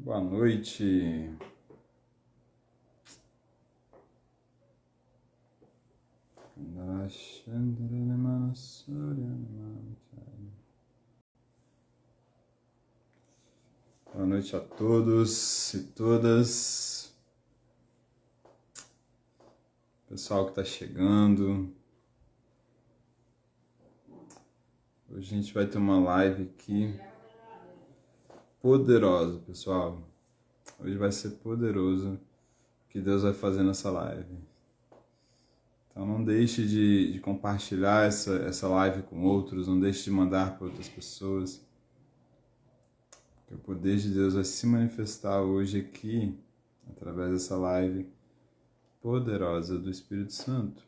Boa noite. Boa noite a todos e todas. Pessoal que está chegando. Hoje a gente vai ter uma live aqui poderosa, pessoal. Hoje vai ser poderoso o que Deus vai fazer nessa live. Então não deixe de compartilhar essa live com outros, não deixe de mandar para outras pessoas. Porque o poder de Deus vai se manifestar hoje aqui, através dessa live poderosa do Espírito Santo.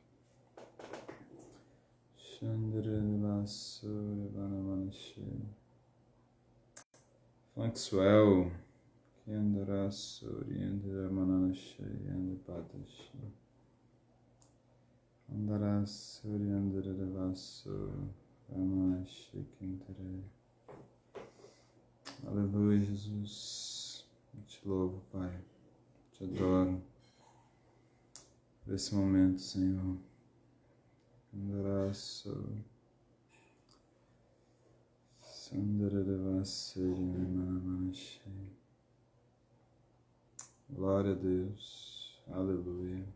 Maxwell, aleluia, Jesus. Eu te louvo, Pai. Te adoro por esse momento, Senhor. Glória a Deus. Aleluia.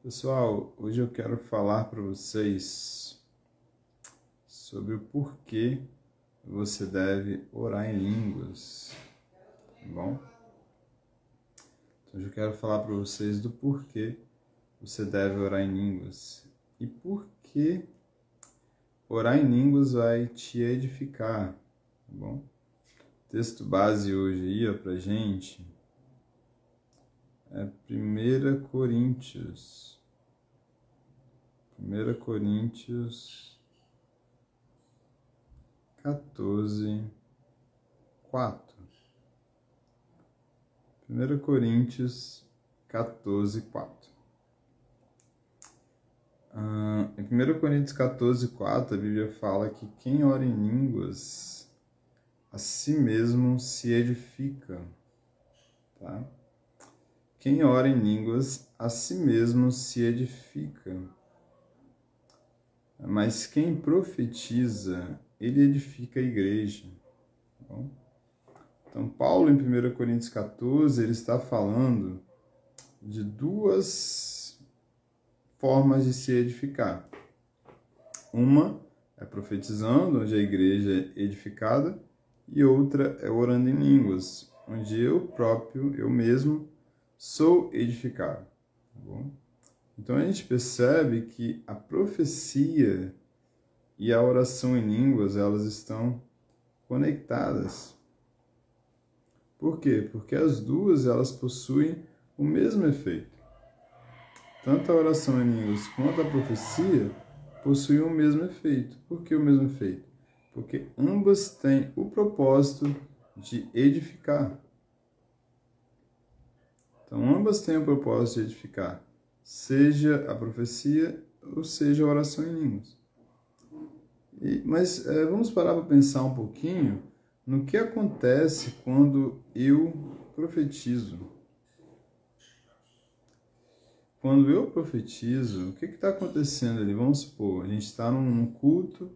Pessoal, hoje eu quero falar para vocês sobre o porquê você deve orar em línguas, tá bom? Então, hoje eu quero falar para vocês do porquê você deve orar em línguas e por que orar em línguas vai te edificar, tá bom? O texto base hoje aí, pra gente é 1 Coríntios 14, 4. 1 Coríntios 14, 4. Em 1 Coríntios 14, 4, a Bíblia fala que quem ora em línguas a si mesmo se edifica, tá? Quem ora em línguas a si mesmo se edifica, mas quem profetiza, ele edifica a igreja. Tá bom? Então, Paulo, em 1 Coríntios 14, ele está falando de duas formas de se edificar. Uma é profetizando, onde a igreja é edificada, e outra é orando em línguas, onde eu mesmo, sou edificado. Tá bom? Então a gente percebe que a profecia e a oração em línguas, elas estão conectadas. Por quê? Porque as duas, elas possuem o mesmo efeito. Tanto a oração em línguas quanto a profecia possuem o mesmo efeito. Por que o mesmo efeito? Porque ambas têm o propósito de edificar. Então, ambas têm o propósito de edificar, seja a profecia ou seja a oração em línguas. Mas vamos parar para pensar um pouquinho no que acontece quando eu profetizo. Quando eu profetizo, o que está acontecendo ali? Vamos supor, a gente está num culto,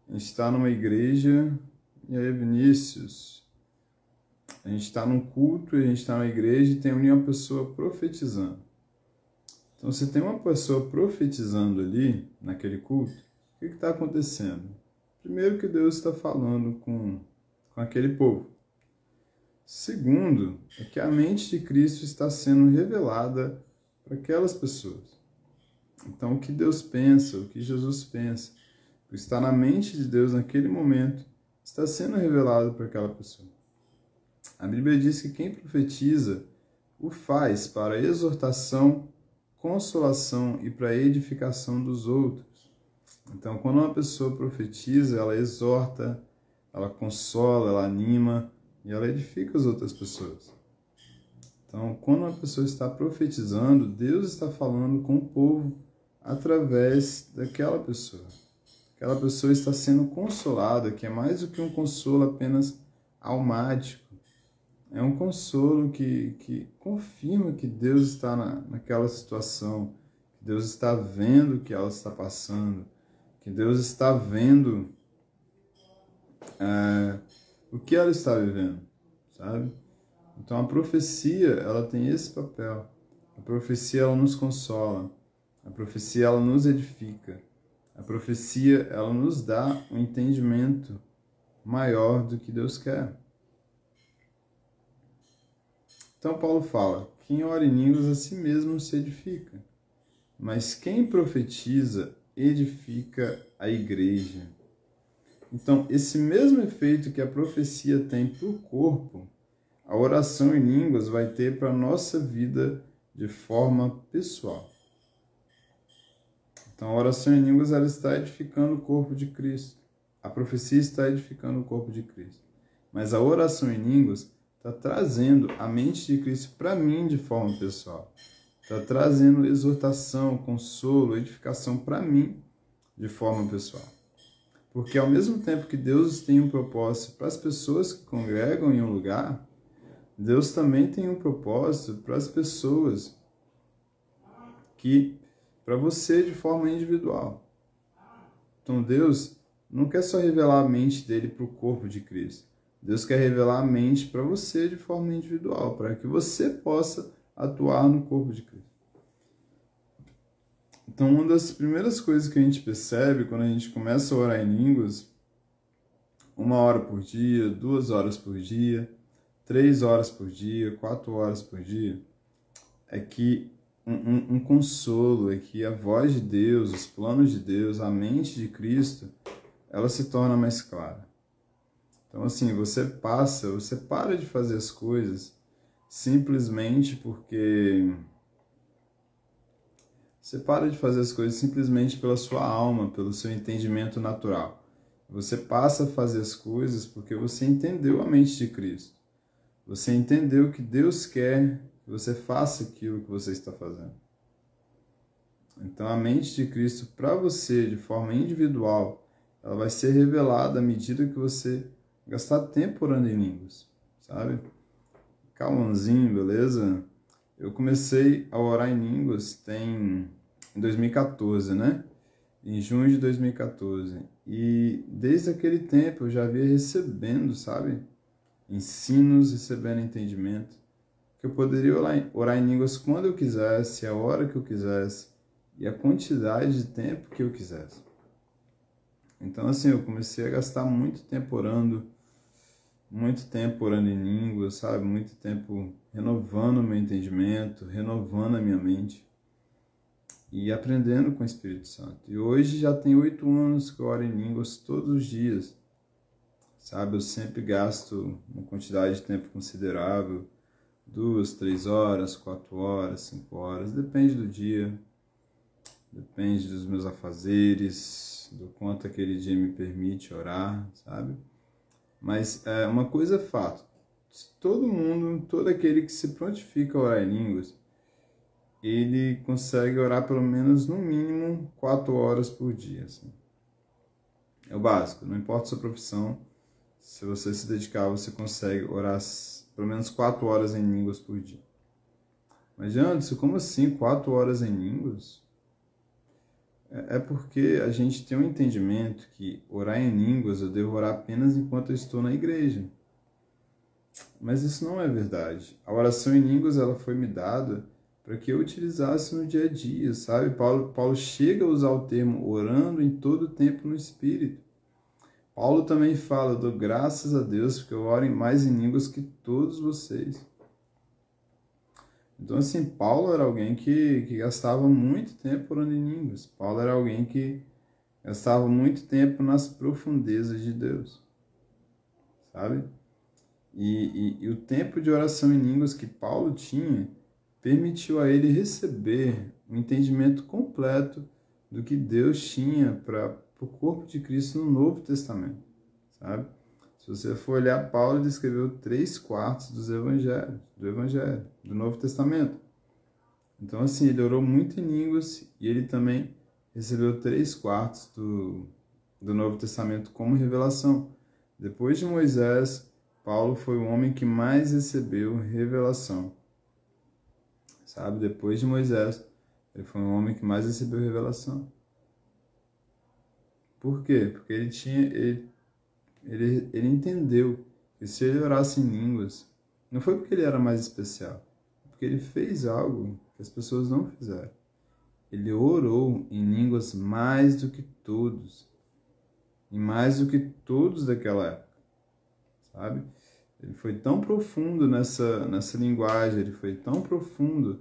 a gente está numa igreja, e aí, Vinícius, a gente está num culto, a gente está numa igreja e tem ali uma pessoa profetizando. Então, se tem uma pessoa profetizando ali, naquele culto, o que está acontecendo? Primeiro, que Deus está falando com aquele povo. Segundo, é que a mente de Cristo está sendo revelada para aquelas pessoas. Então, o que Deus pensa, o que Jesus pensa, o que está na mente de Deus naquele momento, está sendo revelado para aquela pessoa. A Bíblia diz que quem profetiza o faz para exortação, consolação e para edificação dos outros. Então, quando uma pessoa profetiza, ela exorta, ela consola, ela anima e ela edifica as outras pessoas. Então, quando uma pessoa está profetizando, Deus está falando com o povo através daquela pessoa. Aquela pessoa está sendo consolada, que é mais do que um consolo apenas almático. É um consolo que confirma que Deus está naquela situação, que Deus está vendo o que ela está passando, que Deus está vendo o que ela está vivendo, sabe? Então a profecia, ela tem esse papel. A profecia, ela nos consola. A profecia, ela nos edifica. A profecia, ela nos dá um entendimento maior do que Deus quer. Então Paulo fala, quem ora em línguas a si mesmo se edifica, mas quem profetiza edifica a igreja. Então, esse mesmo efeito que a profecia tem para o corpo, a oração em línguas vai ter para a nossa vida de forma pessoal. Então, a oração em línguas, ela está edificando o corpo de Cristo. A profecia está edificando o corpo de Cristo. Mas a oração em línguas está trazendo a mente de Cristo para mim de forma pessoal. Está trazendo exortação, consolo, edificação para mim de forma pessoal. Porque ao mesmo tempo que Deus tem um propósito para as pessoas que congregam em um lugar, Deus também tem um propósito para as pessoas para você de forma individual. Então Deus não quer só revelar a mente dele para o corpo de Cristo. Deus quer revelar a mente para você de forma individual, para que você possa atuar no corpo de Cristo. Então, uma das primeiras coisas que a gente percebe quando a gente começa a orar em línguas, 1 hora por dia, 2 horas por dia, 3 horas por dia, 4 horas por dia, é que um consolo, é que a voz de Deus, os planos de Deus, a mente de Cristo, ela se torna mais clara. Então, assim, você para de fazer as coisas simplesmente porque... Você para de fazer as coisas simplesmente pela sua alma, pelo seu entendimento natural. Você passa a fazer as coisas porque você entendeu a mente de Cristo. Você entendeu que Deus quer que você faça aquilo que você está fazendo. Então, a mente de Cristo para você, de forma individual, ela vai ser revelada à medida que você gastar tempo orando em línguas, sabe? Calmãozinho, beleza? Eu comecei a orar em línguas em 2014, né? Em junho de 2014. E desde aquele tempo eu já vinha recebendo, sabe? Ensinos, recebendo entendimento. Que eu poderia orar em línguas quando eu quisesse, a hora que eu quisesse e a quantidade de tempo que eu quisesse. Então, assim, eu comecei a gastar muito tempo orando em línguas, sabe? Muito tempo renovando o meu entendimento, renovando a minha mente e aprendendo com o Espírito Santo. E hoje já tem 8 anos que eu oro em línguas todos os dias, sabe? Eu sempre gasto uma quantidade de tempo considerável, 2, 3 horas, 4 horas, 5 horas, depende do dia, depende dos meus afazeres, do quanto aquele dia me permite orar, sabe? Mas uma coisa é fato, todo aquele que se prontifica a orar em línguas, ele consegue orar pelo menos, no mínimo, 4 horas por dia. Assim. É o básico, não importa a sua profissão, se você se dedicar, você consegue orar pelo menos 4 horas em línguas por dia. Mas, Anderson, como assim 4 horas em línguas? É porque a gente tem um entendimento que orar em línguas eu devo orar apenas enquanto eu estou na igreja. Mas isso não é verdade. A oração em línguas ela foi me dada para que eu utilizasse no dia a dia, sabe? Paulo chega a usar o termo orando em todo tempo no Espírito. Paulo também fala, dou graças a Deus porque eu oro mais em línguas que todos vocês. Então, assim, Paulo era alguém que gastava muito tempo orando em línguas. Paulo era alguém que gastava muito tempo nas profundezas de Deus, sabe? E o tempo de oração em línguas que Paulo tinha permitiu a ele receber um entendimento completo do que Deus tinha para o corpo de Cristo no Novo Testamento, sabe? Se você for olhar, Paulo descreveu 3/4 do Evangelho, do Novo Testamento. Então, assim, ele orou muito em línguas e ele também recebeu 3/4 do Novo Testamento como revelação. Depois de Moisés, Paulo foi o homem que mais recebeu revelação, sabe? Depois de Moisés, ele foi o homem que mais recebeu revelação. Por quê? Porque ele entendeu que se ele orasse em línguas, não foi porque ele era mais especial, porque ele fez algo que as pessoas não fizeram. Ele orou em línguas mais do que todos, e mais do que todos daquela época, sabe? Ele foi tão profundo nessa linguagem, ele foi tão profundo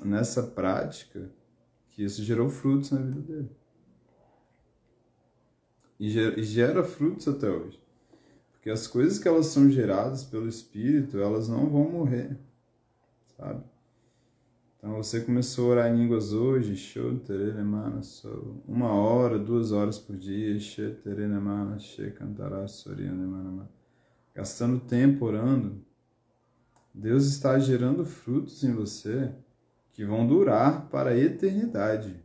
nessa prática, que isso gerou frutos na vida dele. E gera frutos até hoje. Porque as coisas que elas são geradas pelo Espírito, elas não vão morrer, sabe? Então você começou a orar em línguas hoje, 1 hora, 2 horas por dia, gastando tempo orando, Deus está gerando frutos em você que vão durar para a eternidade,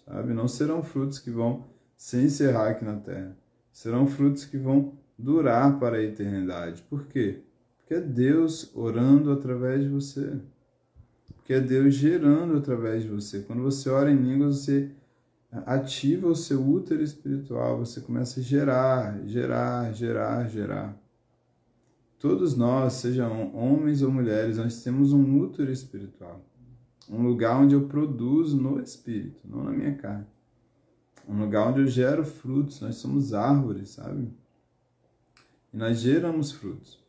sabe? Não serão frutos que vão se encerrar aqui na terra, serão frutos que vão durar para a eternidade. Por quê? Porque é Deus orando através de você. Porque é Deus gerando através de você. Quando você ora em línguas, você ativa o seu útero espiritual, você começa a gerar. Todos nós, sejam homens ou mulheres, nós temos um útero espiritual. Um lugar onde eu produzo no espírito, não na minha carne. Um lugar onde eu gero frutos. Nós somos árvores, sabe? E nós geramos frutos.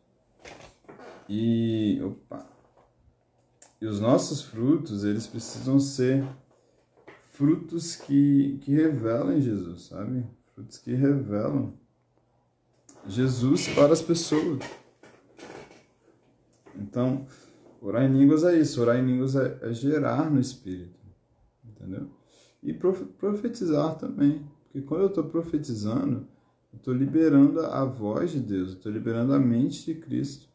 E os nossos frutos, eles precisam ser frutos que revelam Jesus, sabe? Frutos que revelam Jesus para as pessoas. Então, orar em línguas é isso. Orar em línguas é gerar no Espírito, entendeu? E profetizar também. Porque quando eu estou profetizando, eu estou liberando a voz de Deus, eu estou liberando a mente de Cristo,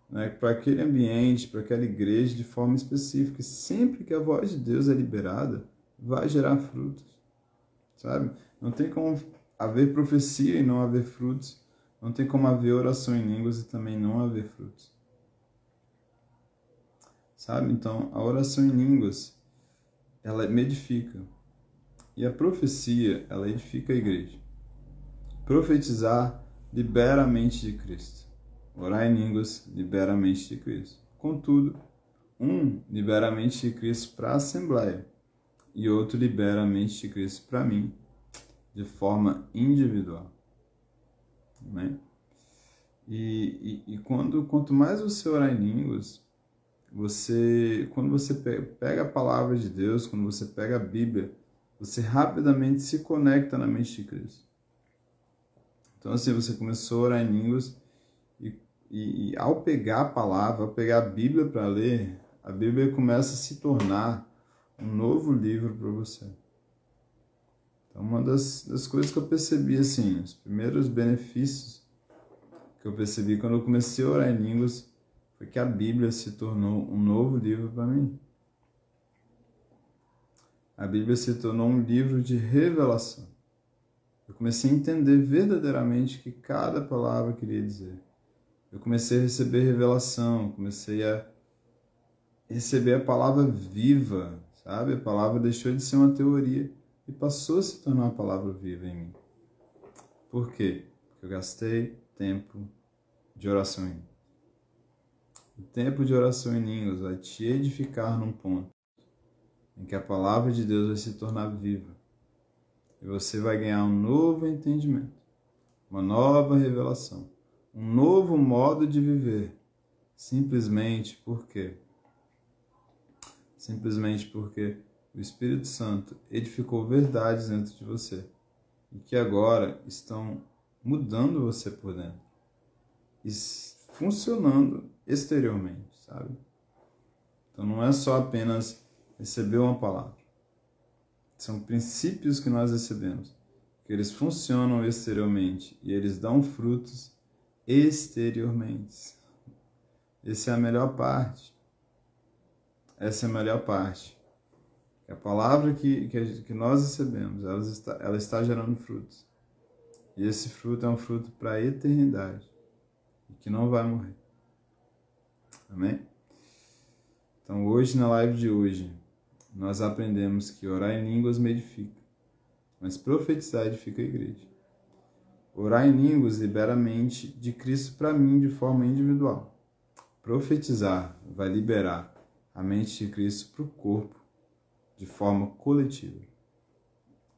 né, para aquele ambiente, para aquela igreja de forma específica. E sempre que a voz de Deus é liberada, vai gerar frutos, sabe? Não tem como haver profecia e não haver frutos. Não tem como haver oração em línguas e também não haver frutos, sabe? Então, a oração em línguas, ela me edifica. E a profecia, ela edifica a igreja. Profetizar libera a mente de Cristo. Orar em línguas libera a mente de Cristo. Contudo, um libera a mente de Cristo para a Assembleia e outro libera a mente de Cristo para mim, de forma individual. Amém? E quanto mais você orar em línguas, quando você pega a palavra de Deus, quando você pega a Bíblia, você rapidamente se conecta na mente de Cristo. Então, assim, você começou a orar em línguas e ao pegar a palavra, ao pegar a Bíblia para ler, a Bíblia começa a se tornar um novo livro para você. Então, uma das coisas que eu percebi, assim, os primeiros benefícios que eu percebi quando eu comecei a orar em línguas, foi que a Bíblia se tornou um novo livro para mim. A Bíblia se tornou um livro de revelação. Eu comecei a entender verdadeiramente o que cada palavra queria dizer. Eu comecei a receber revelação, comecei a receber a palavra viva, sabe? A palavra deixou de ser uma teoria e passou a se tornar uma palavra viva em mim. Por quê? Porque eu gastei tempo de oração em línguas. O tempo de oração em línguas vai te edificar num ponto em que a palavra de Deus vai se tornar viva. E você vai ganhar um novo entendimento, uma nova revelação, um novo modo de viver. Simplesmente porque o Espírito Santo edificou verdades dentro de você e que agora estão mudando você por dentro e funcionando exteriormente, sabe? Então não é só apenas receber uma palavra. São princípios que nós recebemos, que eles funcionam exteriormente e eles dão frutos exteriormente. Essa é a melhor parte. Essa é a melhor parte. A palavra que nós recebemos, ela está gerando frutos. E esse fruto é um fruto para a eternidade, e que não vai morrer. Amém? Então hoje, na live de hoje, nós aprendemos que orar em línguas me edifica, mas profetizar edifica a igreja. Orar em línguas libera a mente de Cristo para mim de forma individual. Profetizar vai liberar a mente de Cristo para o corpo de forma coletiva.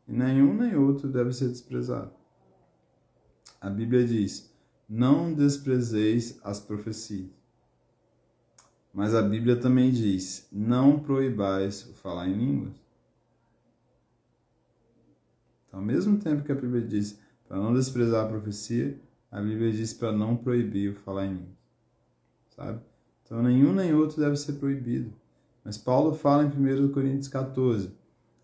E nenhum nem outro deve ser desprezado. A Bíblia diz, não desprezeis as profecias. Mas a Bíblia também diz, não proibais o falar em línguas. Então, ao mesmo tempo que a Bíblia diz para não desprezar a profecia, a Bíblia diz para não proibir o falar em línguas. Sabe? Então, nenhum nem outro deve ser proibido. Mas Paulo fala em 1 Coríntios 14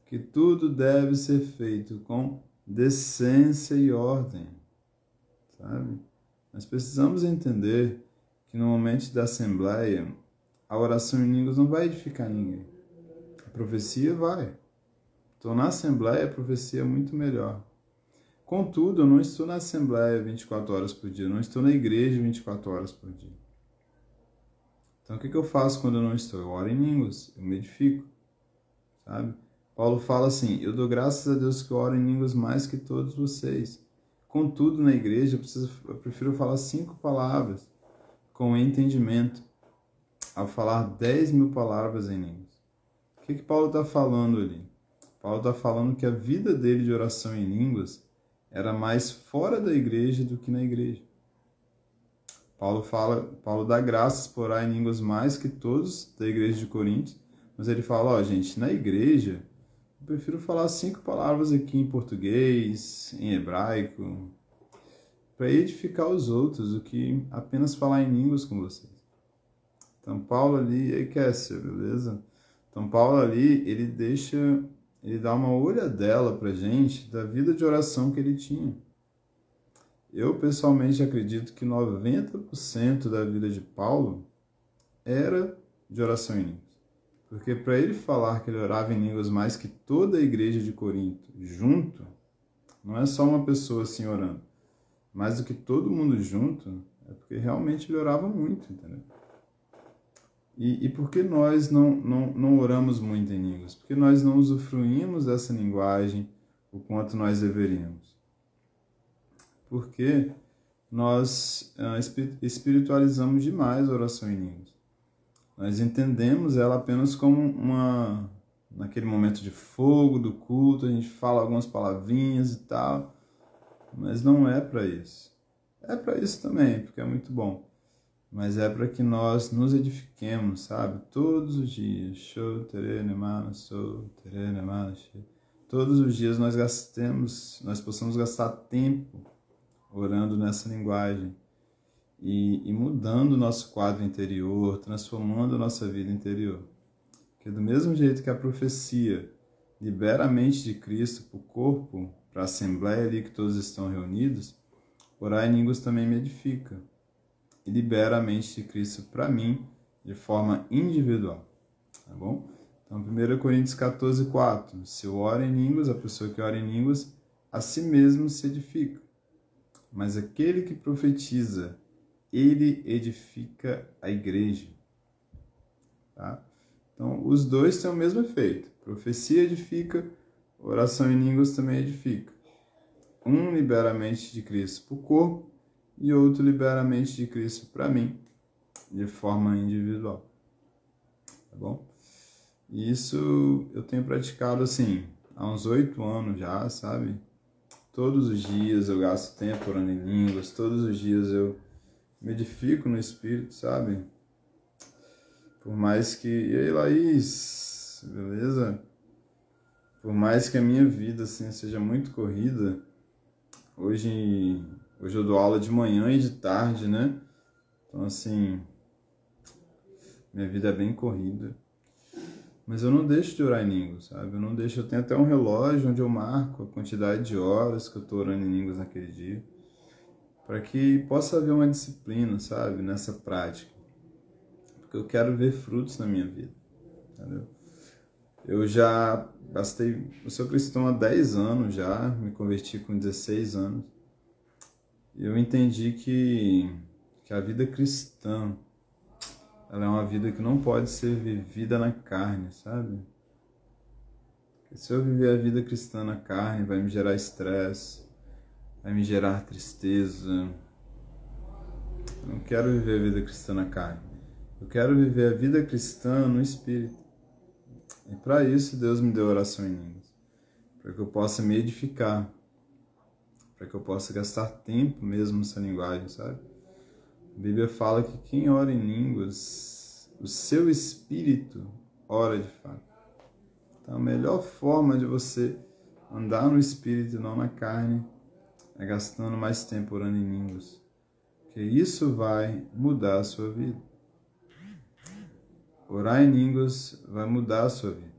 que tudo deve ser feito com decência e ordem. Sabe? Nós precisamos entender que no momento da assembleia, a oração em línguas não vai edificar ninguém. A profecia vai. Então, na assembleia, a profecia é muito melhor. Contudo, eu não estou na assembleia 24 horas por dia, eu não estou na igreja 24 horas por dia. Então, o que eu faço quando eu não estou? Eu oro em línguas, eu me edifico, sabe? Paulo fala assim, eu dou graças a Deus que eu oro em línguas mais que todos vocês. Contudo, na igreja, eu prefiro falar 5 palavras com entendimento, ao falar 10.000 palavras em línguas. O que Paulo está falando ali? Paulo está falando que a vida dele de oração em línguas era mais fora da igreja do que na igreja. Paulo dá graças por orar em línguas mais que todos da igreja de Corinto, mas ele fala, gente, na igreja eu prefiro falar 5 palavras aqui em português, em hebraico, para edificar os outros do que apenas falar em línguas com vocês. Então Paulo ali, aí Kessler, beleza? Então Paulo ali, ele dá uma olhadela pra gente da vida de oração que ele tinha. Eu, pessoalmente, acredito que 90% da vida de Paulo era de oração em línguas. Porque para ele falar que ele orava em línguas mais que toda a igreja de Corinto junto, não é só uma pessoa assim orando, mais do que todo mundo junto, é porque realmente ele orava muito, entendeu? E por que nós não oramos muito em línguas? Porque nós não usufruímos dessa linguagem o quanto nós deveríamos. Porque nós espiritualizamos demais a oração em línguas. Nós entendemos ela apenas como naquele momento de fogo, do culto, a gente fala algumas palavrinhas e tal, mas não é para isso. É para isso também, porque é muito bom. Mas é para que nós nos edifiquemos, sabe? Todos os dias. Todos os dias nós possamos gastar tempo orando nessa linguagem e mudando o nosso quadro interior, transformando a nossa vida interior. Porque do mesmo jeito que a profecia libera a mente de Cristo para o corpo, para a assembleia ali que todos estão reunidos, orar em línguas também me edifica. E libera a mente de Cristo para mim de forma individual, tá bom? Então, 1 Coríntios 14, 4. Se eu oro em línguas, a pessoa que ora em línguas, a si mesmo se edifica. Mas aquele que profetiza, ele edifica a igreja. Tá? Então, os dois têm o mesmo efeito. Profecia edifica, oração em línguas também edifica. Um libera a mente de Cristo para o corpo, e outro libera a mente de Cristo para mim, de forma individual. Tá bom? E isso eu tenho praticado assim, há uns 8 anos já, sabe? Todos os dias eu gasto tempo orando em línguas, todos os dias eu me edifico no Espírito, sabe? Por mais que... E aí, Laís? Beleza? Por mais que a minha vida assim, seja muito corrida, hoje eu dou aula de manhã e de tarde, né? Então, assim, minha vida é bem corrida. Mas eu não deixo de orar em línguas, sabe? Eu tenho até um relógio onde eu marco a quantidade de horas que eu estou orando em línguas naquele dia, para que possa haver uma disciplina, sabe? Nessa prática. Porque eu quero ver frutos na minha vida, entendeu? Eu sou cristão há 10 anos já, me converti com 16 anos. E eu entendi que a vida cristã, ela é uma vida que não pode ser vivida na carne, sabe? Porque se eu viver a vida cristã na carne, vai me gerar estresse, vai me gerar tristeza. Eu não quero viver a vida cristã na carne. Eu quero viver a vida cristã no Espírito. E para isso Deus me deu oração em línguas, para que eu possa me edificar, para que eu possa gastar tempo mesmo nessa linguagem, sabe? A Bíblia fala que quem ora em línguas, o seu espírito ora de fato. Então a melhor forma de você andar no espírito e não na carne é gastando mais tempo orando em línguas, porque isso vai mudar a sua vida. Orar em línguas vai mudar a sua vida.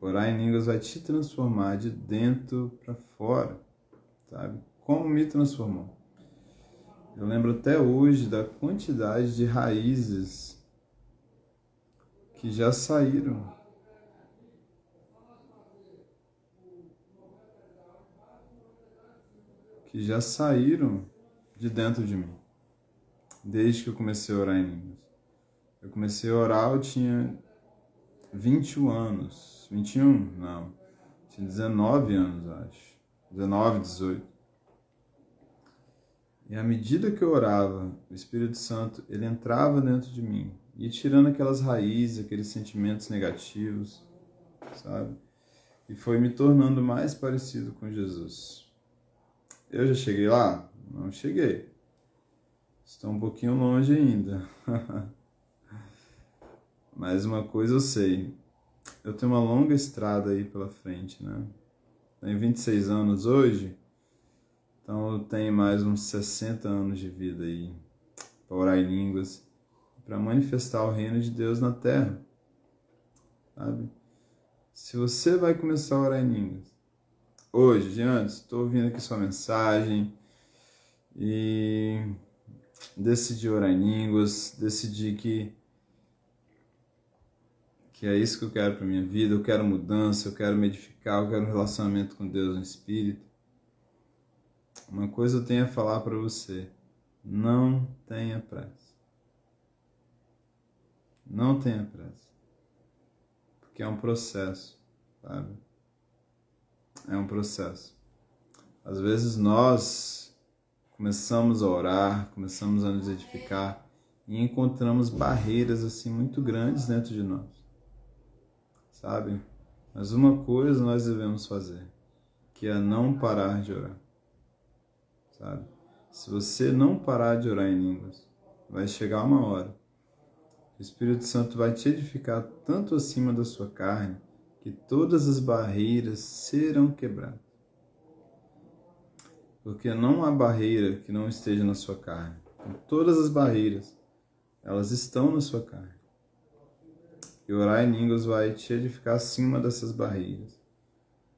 Orar em línguas vai te transformar de dentro para fora, sabe? Como me transformou. Eu lembro até hoje da quantidade de raízes que já saíram. Que já saíram de dentro de mim, desde que eu comecei a orar em línguas. Eu comecei a orar, eu tinha 21 anos. 21? Não. Tinha 19 anos, acho. 19, 18. E à medida que eu orava, o Espírito Santo, ele entrava dentro de mim, e tirando aquelas raízes, aqueles sentimentos negativos, sabe? E foi me tornando mais parecido com Jesus. Eu já cheguei lá? Não cheguei. Estou um pouquinho longe ainda. Mas uma coisa eu sei, eu tenho uma longa estrada aí pela frente, né? Tenho 26 anos hoje, então eu tenho mais uns 60 anos de vida aí para orar em línguas, para manifestar o reino de Deus na terra, sabe? Se você vai começar a orar em línguas, hoje, diante, estou ouvindo aqui sua mensagem e decidi orar em línguas, decidi que é isso que eu quero para minha vida, eu quero mudança, eu quero me edificar, eu quero um relacionamento com Deus no Espírito. Uma coisa eu tenho a falar para você, não tenha pressa. Não tenha pressa. Porque é um processo, sabe? É um processo. Às vezes nós começamos a orar, começamos a nos edificar e encontramos barreiras assim muito grandes dentro de nós. Sabe? Mas uma coisa nós devemos fazer, que é não parar de orar. Sabe? Se você não parar de orar em línguas, vai chegar uma hora. O Espírito Santo vai te edificar tanto acima da sua carne, que todas as barreiras serão quebradas. Porque não há barreira que não esteja na sua carne. Todas as barreiras, elas estão na sua carne. E orar em línguas vai te edificar acima dessas barreiras.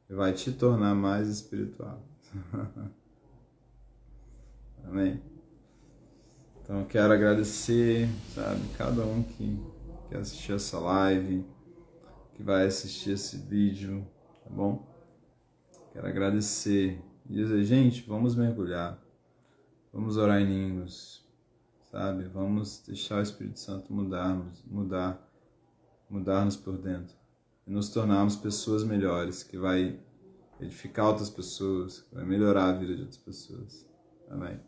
E vai te tornar mais espiritual. Amém? Então eu quero agradecer, sabe, cada um que assistiu essa live, que vai assistir esse vídeo, tá bom? Quero agradecer e dizer, gente, vamos mergulhar, vamos orar em línguas, sabe? Vamos deixar o Espírito Santo mudar-nos por dentro e nos tornarmos pessoas melhores, que vai edificar outras pessoas, que vai melhorar a vida de outras pessoas. Amém?